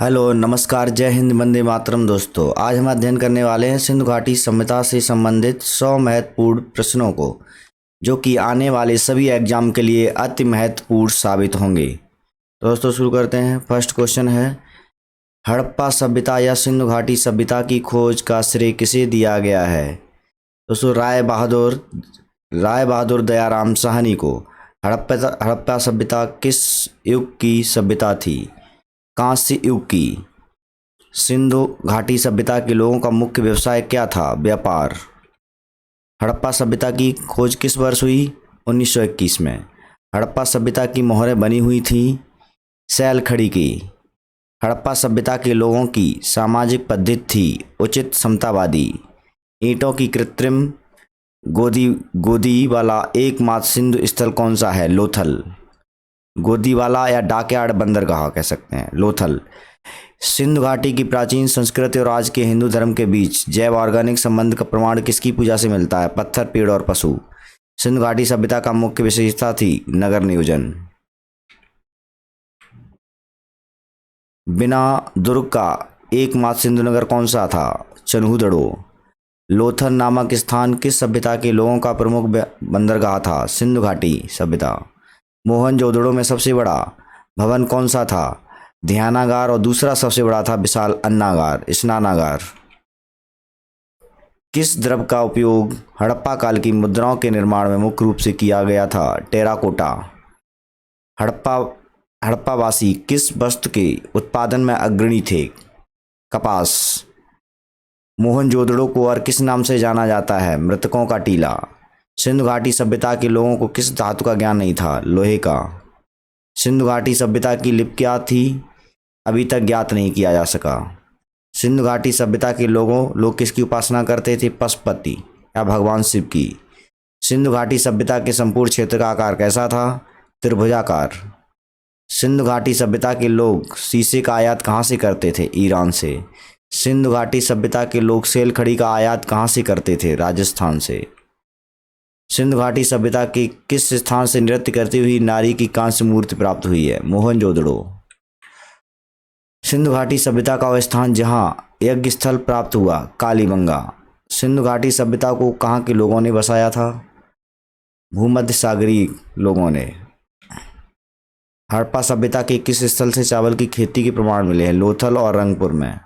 Hello नमस्कार जय हिंद वंदे मातरम। दोस्तों आज हम अध्ययन करने वाले हैं सिंधु घाटी सभ्यता से संबंधित 100 महत्वपूर्ण प्रश्नों को, जो कि आने वाले सभी एग्जाम के लिए अति महत्वपूर्ण साबित होंगे। तो दोस्तों शुरू करते हैं। फर्स्ट क्वेश्चन है, हड़प्पा सभ्यता या सिंधु घाटी सभ्यता की खोज का श्रेय किसे दिया गया है? दोस्तों राय बहादुर दयाराम साहनी को। हड़प्पा सभ्यता किस युग की सभ्यता थी? कांस्य युग की। सिंधु घाटी सभ्यता के लोगों का मुख्य व्यवसाय क्या था? व्यापार। हड़प्पा सभ्यता की खोज किस वर्ष हुई? 1921 में। हड़प्पा सभ्यता की मोहरें बनी हुई थी सैल खड़ी की। हड़प्पा सभ्यता के लोगों की सामाजिक पद्धति थी उचित समतावादी। ईंटों की कृत्रिम गोदी वाला एकमात्र सिंधु स्थल कौन सा है? लोथल। गोदी वाला या डॉकयार्ड बंदरगाह कह सकते हैं, लोथल। सिंधु घाटी की प्राचीन संस्कृति और आज के हिंदू धर्म के बीच जैव ऑर्गेनिक संबंध का प्रमाण किसकी पूजा से मिलता है? पत्थर, पेड़ और पशु। सिंधु घाटी सभ्यता का मुख्य विशेषता थी नगर नियोजन। बिना दुर्ग का एकमात्र सिंधु नगर कौन सा था? चन्हूदड़ो। लोथल नामक स्थान किस सभ्यता के लोगों का प्रमुख बंदरगाह था? सिंधु घाटी सभ्यता। मोहनजोदड़ो में सबसे बड़ा भवन कौन सा था? ध्यानागार। और दूसरा सबसे बड़ा था विशाल अन्नागार, स्नानागार। किस द्रव का उपयोग हड़प्पा काल की मुद्राओं के निर्माण में मुख्य रूप से किया गया था? टेराकोटा। हड़प्पावासी किस वस्तु के उत्पादन में अग्रणी थे? कपास। मोहनजोदड़ो को और किस नाम से जाना जाता है? मृतकों का टीला। सिंधु घाटी सभ्यता के लोगों को किस धातु का ज्ञान नहीं था? लोहे का। सिंधु घाटी सभ्यता की लिपि क्या थी? अभी तक ज्ञात नहीं किया जा सका। सिंधु घाटी सभ्यता के लोग किसकी उपासना करते थे? पशुपति या भगवान शिव की। सिंधु घाटी सभ्यता के संपूर्ण क्षेत्र का आकार कैसा था? त्रिभुजाकार। सिंधु घाटी सभ्यता के लोग शीशे का आयात कहाँ से करते थे? ईरान से। सिंधु घाटी सभ्यता के लोग सेल खड़ी का आयात कहाँ से करते थे? राजस्थान से। सिंधु घाटी सभ्यता के किस स्थान से नृत्य करती हुई नारी की कांस्य मूर्ति प्राप्त हुई है? मोहनजोदड़ो। सिंधु घाटी सभ्यता का वह स्थान जहां यज्ञ स्थल प्राप्त हुआ? कालीबंगा। सिंधु घाटी सभ्यता को कहां के लोगों ने बसाया था? भूमध्य सागरीय लोगों ने। हड़प्पा सभ्यता के किस स्थल से चावल की खेती के प्रमाण मिले हैं? लोथल और रंगपुर में।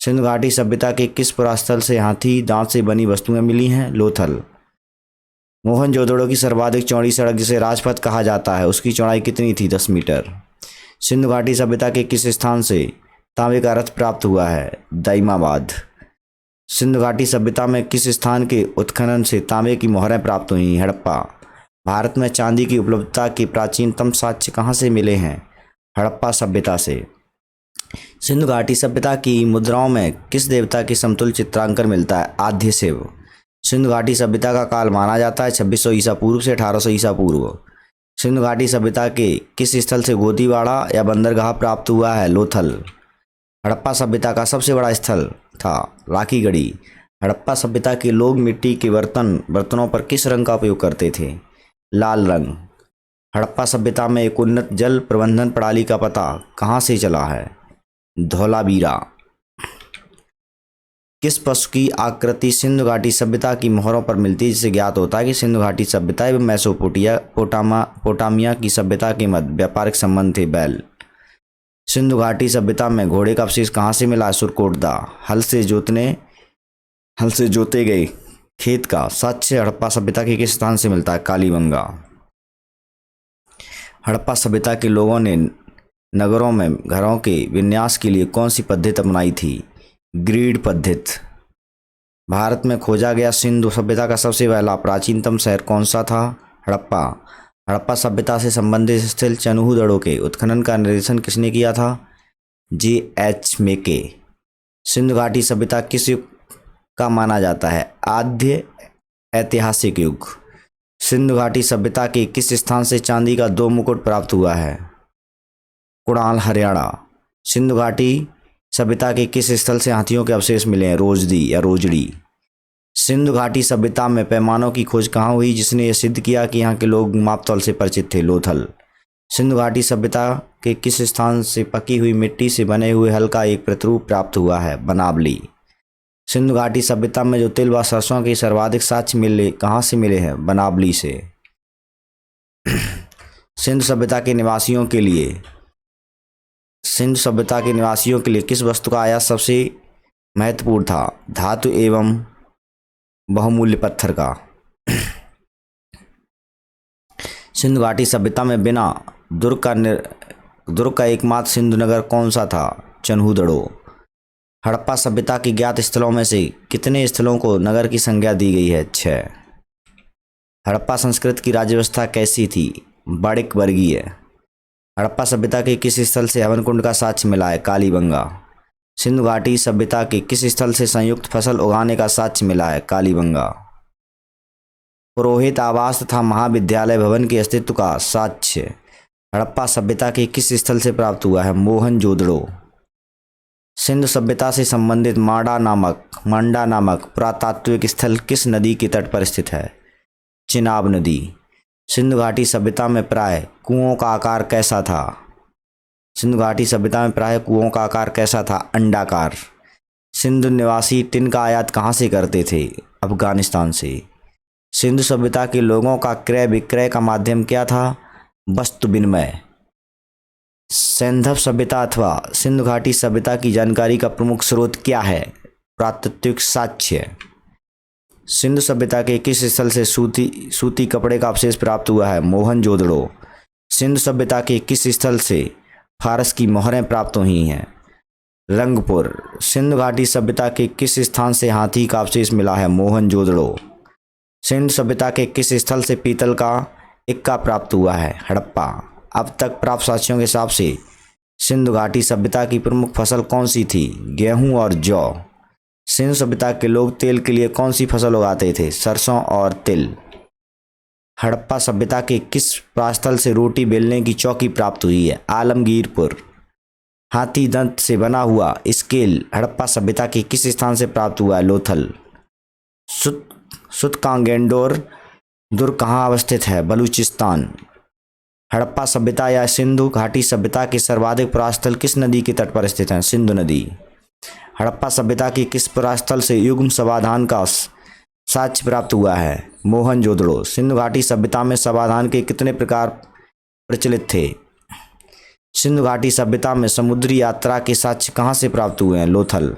सिंधु घाटी सभ्यता के किस पुरास्थल से हाथी दांत से बनी वस्तुएं मिली हैं? लोथल। मोहनजोदड़ो की सर्वाधिक चौड़ी सड़क जिसे राजपथ कहा जाता है, उसकी चौड़ाई कितनी थी? 10 मीटर। सिंधु घाटी सभ्यता के किस स्थान से तांबे का रथ प्राप्त हुआ है? दाइमाबाद। सिंधु घाटी सभ्यता में किस स्थान के उत्खनन से तांबे की मोहरें प्राप्त हुई? हड़प्पा। भारत में चांदी की उपलब्धता के प्राचीनतम साक्ष्य कहाँ से मिले हैं? हड़प्पा सभ्यता से। सिंधु घाटी सभ्यता की मुद्राओं में किस देवता के समतुल्य चित्रांकन मिलता है? आद्य शिव। सिंधु घाटी सभ्यता का काल माना जाता है 2600 ईसा पूर्व से 1800 ईसा पूर्व। सिंधु घाटी सभ्यता के किस स्थल से गोदीवाड़ा या बंदरगाह प्राप्त हुआ है? लोथल। हड़प्पा सभ्यता का सबसे बड़ा स्थल था राखीगढ़ी। हड़प्पा सभ्यता के लोग मिट्टी के बर्तनों पर किस रंग का उपयोग करते थे? लाल रंग। हड़प्पा सभ्यता में एक उन्नत जल प्रबंधन प्रणाली का पता कहाँ से चला है? धौलावीरा। किस पशु की आकृति सिंधु घाटी सभ्यता की मोहरों पर मिलती है, जिससे ज्ञात होता है कि सिंधु घाटी सभ्यता एवं पोटामिया की सभ्यता के मध्य व्यापारिक संबंध थे? बैल। सिंधु घाटी सभ्यता में घोड़े का अवशेष कहाँ से मिला? सुरकोटदा। हल से जोते गए खेत का साक्ष्य हड़प्पा सभ्यता के किस स्थान से मिलता है? कालीबंगा। हड़प्पा सभ्यता के लोगों ने नगरों में घरों के विन्यास के लिए कौन सी पद्धति अपनाई थी? ग्रीड पद्धति। भारत में खोजा गया सिंधु सभ्यता का सबसे पहला प्राचीनतम शहर कौन सा था? हड़प्पा। हड़प्पा सभ्यता से संबंधित स्थल चन्हूदड़ो के उत्खनन का निर्देशन किसने किया था? J.H. मेके। सिंधु घाटी सभ्यता किस युग का माना जाता है? आद्य ऐतिहासिक युग। सिंधु घाटी सभ्यता के किस स्थान से चांदी का 2 मुकुट प्राप्त हुआ है? कुणाल, हरियाणा। सिंधु घाटी सभ्यता के किस स्थल से हाथियों के अवशेष मिले हैं? रोजदी या रोजड़ी। सिंधु घाटी सभ्यता में पैमानों की खोज कहाँ हुई, जिसने यह सिद्ध किया कि यहाँ के लोग माप तौल से परिचित थे? लोथल। सिंधु घाटी सभ्यता के किस स्थान से पकी हुई मिट्टी से बने हुए हल का एक प्रतिरूप प्राप्त हुआ है? बनावली। सिंधु घाटी सभ्यता में जो तिल व सरसों के सर्वाधिक साक्ष्य मिले कहाँ से मिले हैं? बनावली से। सिंधु सभ्यता के निवासियों के लिए किस वस्तु का आयात सबसे महत्वपूर्ण था? धातु एवं बहुमूल्य पत्थर का। सिंधु घाटी सभ्यता में बिना दुर्ग का एकमात्र सिंधु नगर कौन सा था? चन्हूदड़ो। हड़प्पा सभ्यता की ज्ञात स्थलों में से कितने स्थलों को नगर की संज्ञा दी गई है? 6। हड़प्पा संस्कृति की राज्य व्यवस्था कैसी थी? बाड़िक वर्गीय। हड़प्पा सभ्यता के किस स्थल से हवन कुंड का साक्ष्य मिला है? कालीबंगा। सिंधु घाटी सभ्यता के किस स्थल से संयुक्त फसल उगाने का साक्ष्य मिला है? कालीबंगा। पुरोहित आवास तथा महाविद्यालय भवन के अस्तित्व का साक्ष्य हड़प्पा सभ्यता के किस स्थल से प्राप्त हुआ है? मोहनजोदड़ो। सिंधु सभ्यता से संबंधित मांडा नामक पुरातात्विक स्थल किस नदी के तट पर स्थित है? चिनाब नदी। सिंधु घाटी सभ्यता में प्राय कुओं का आकार कैसा था? अंडाकार। सिंधु निवासी टिन का आयात कहाँ से करते थे? अफगानिस्तान से। सिंधु सभ्यता के लोगों का क्रय विक्रय का माध्यम क्या था? वस्तु विनिमय। सैंधव सभ्यता अथवा सिंधु घाटी सभ्यता की जानकारी का प्रमुख स्रोत क्या है? पुरातात्विक साक्ष्य। सिंधु सभ्यता के किस स्थल से सूती कपड़े का अवशेष प्राप्त हुआ है? मोहनजोदड़ो। सिंधु सभ्यता के किस स्थल से फारस की मोहरें प्राप्त हुई हैं? रंगपुर। सिंधु घाटी सभ्यता के किस स्थान से हाथी का अवशेष मिला है? मोहनजोदड़ो। सिंधु सभ्यता के किस स्थल से पीतल का इक्का प्राप्त हुआ है? हड़प्पा। अब तक प्राप्त साक्ष्यों के हिसाब से सिंधु घाटी सभ्यता की प्रमुख फसल कौन सी थी? गेहूं और जौ। सिंधु सभ्यता के लोग तेल के लिए कौन सी फसल उगाते थे? सरसों और तिल। हड़प्पा सभ्यता के किस प्रास्थल से रोटी बेलने की चौकी प्राप्त हुई है? आलमगीरपुर। हाथी दंत से बना हुआ स्केल हड़प्पा सभ्यता के किस स्थान से प्राप्त हुआ है? लोथल। सुतकांगेंडोर दुर्ग कहाँ अवस्थित है? बलूचिस्तान। हड़प्पा सभ्यता या सिंधु घाटी सभ्यता के सर्वाधिक परास्थल किस नदी के तट पर स्थित हैं? सिंधु नदी। हड़प्पा सभ्यता की किस परास्थल से युग्म समाधान का साक्ष्य प्राप्त हुआ है? मोहनजोदड़ो। सिंधु घाटी सभ्यता में समाधान के कितने प्रकार प्रचलित थे? सिंधु घाटी सभ्यता में समुद्री यात्रा के साक्ष्य कहाँ से प्राप्त हुए हैं? लोथल।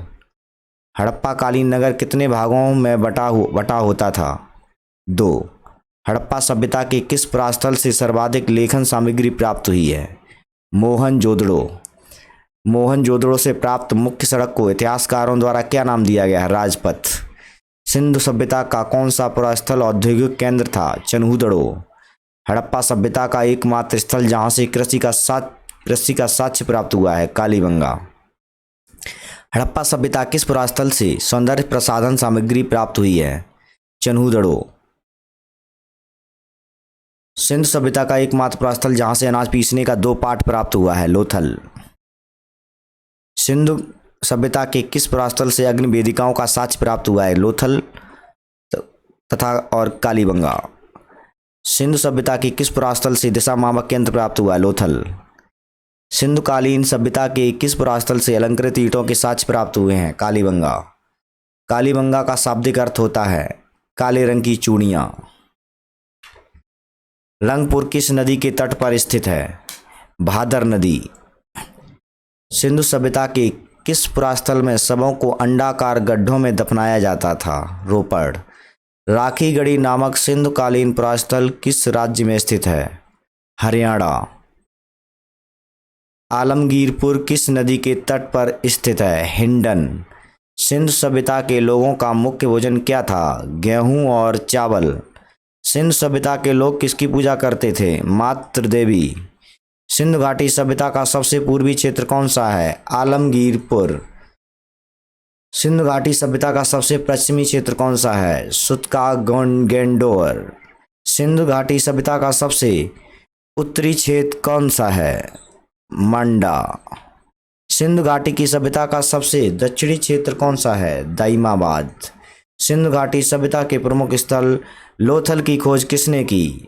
हड़प्पा कालीन नगर कितने भागों में बटा होता था? 2। हड़प्पा सभ्यता के किस परास्थल से सर्वाधिक लेखन सामग्री प्राप्त हुई है? मोहनजोदड़ो। मोहनजोदड़ो से प्राप्त मुख्य सड़क को इतिहासकारों द्वारा क्या नाम दिया गया है? राजपथ। सिंधु सभ्यता का कौन सा पुरास्थल औद्योगिक केंद्र था? चन्हूदड़ो। हड़प्पा सभ्यता का एकमात्र स्थल जहां से कृषि का साक्ष्य प्राप्त हुआ है? कालीबंगा। हड़प्पा सभ्यता किस पुरास्थल से सौंदर्य प्रसाधन सामग्री प्राप्त हुई है? चन्हूदड़ो। सिंधु सभ्यता का एकमात्र पुरास्थल जहां से अनाज पीसने का 2 पाठ प्राप्त हुआ है? लोथल। सिंधु सभ्यता के किस पुरास्थल से अग्नि वेदिकाओं का साक्ष्य प्राप्त हुआ है? लोथल तथा और कालीबंगा। सिंधु सभ्यता की किस पुरास्थल से दिशा मापक केंद्र प्राप्त हुआ है? लोथल। सिंधुकालीन सभ्यता के किस पुरास्थल से अलंकृत ईंटों के साक्ष्य प्राप्त हुए हैं? कालीबंगा। कालीबंगा का शाब्दिक अर्थ होता है काले रंग की चूड़ियां। रंगपुर किस नदी के तट पर स्थित है? भादर नदी। सिंधु सभ्यता के किस पुरास्थल में शवों को अंडाकार गड्ढों में दफनाया जाता था? रोपड़। राखीगढ़ी नामक सिंधुकालीन पुरास्थल किस राज्य में स्थित है? हरियाणा। आलमगीरपुर किस नदी के तट पर स्थित है? हिंडन। सिंधु सभ्यता के लोगों का मुख्य भोजन क्या था? गेहूं और चावल। सिंधु सभ्यता के लोग किसकी पूजा करते थे? मातृ देवी। सिंधु घाटी सभ्यता का सबसे पूर्वी क्षेत्र कौन सा है? आलमगीरपुर। सिंधु घाटी सभ्यता का सबसे पश्चिमी क्षेत्र कौन सा है? सुतकांगेंडोर। सिंधु घाटी सभ्यता का सबसे उत्तरी क्षेत्र कौन सा है? मंडा। सिंधु घाटी की सभ्यता का सबसे दक्षिणी क्षेत्र कौन सा है? दाइमाबाद। सिंधु घाटी सभ्यता के प्रमुख स्थल लोथल की खोज किसने की?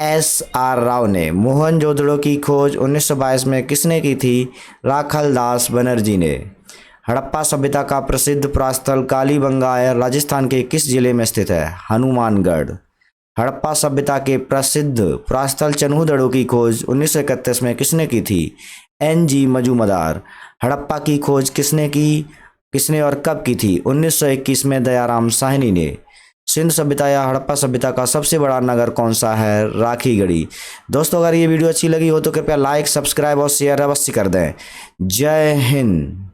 S.R. राव ने। मोहनजोदड़ो की खोज 1922 में किसने की थी? राखल दास बनर्जी ने। हड़प्पा सभ्यता का प्रसिद्ध पुरास्थल कालीबंगा राजस्थान के किस जिले में स्थित है? हनुमानगढ़। हड़प्पा सभ्यता के प्रसिद्ध पुरास्थल चन्हूदड़ो की खोज 1931 में किसने की थी? N.G. मजूमदार। हड़प्पा की खोज किसने और कब की थी? 1921 में दयाराम साहनी ने। सिंधु सभ्यता या हड़प्पा सभ्यता का सबसे बड़ा नगर कौन सा है? राखीगढ़ी। दोस्तों, अगर ये वीडियो अच्छी लगी हो तो कृपया लाइक, सब्सक्राइब और शेयर अवश्य कर दें। जय हिंद।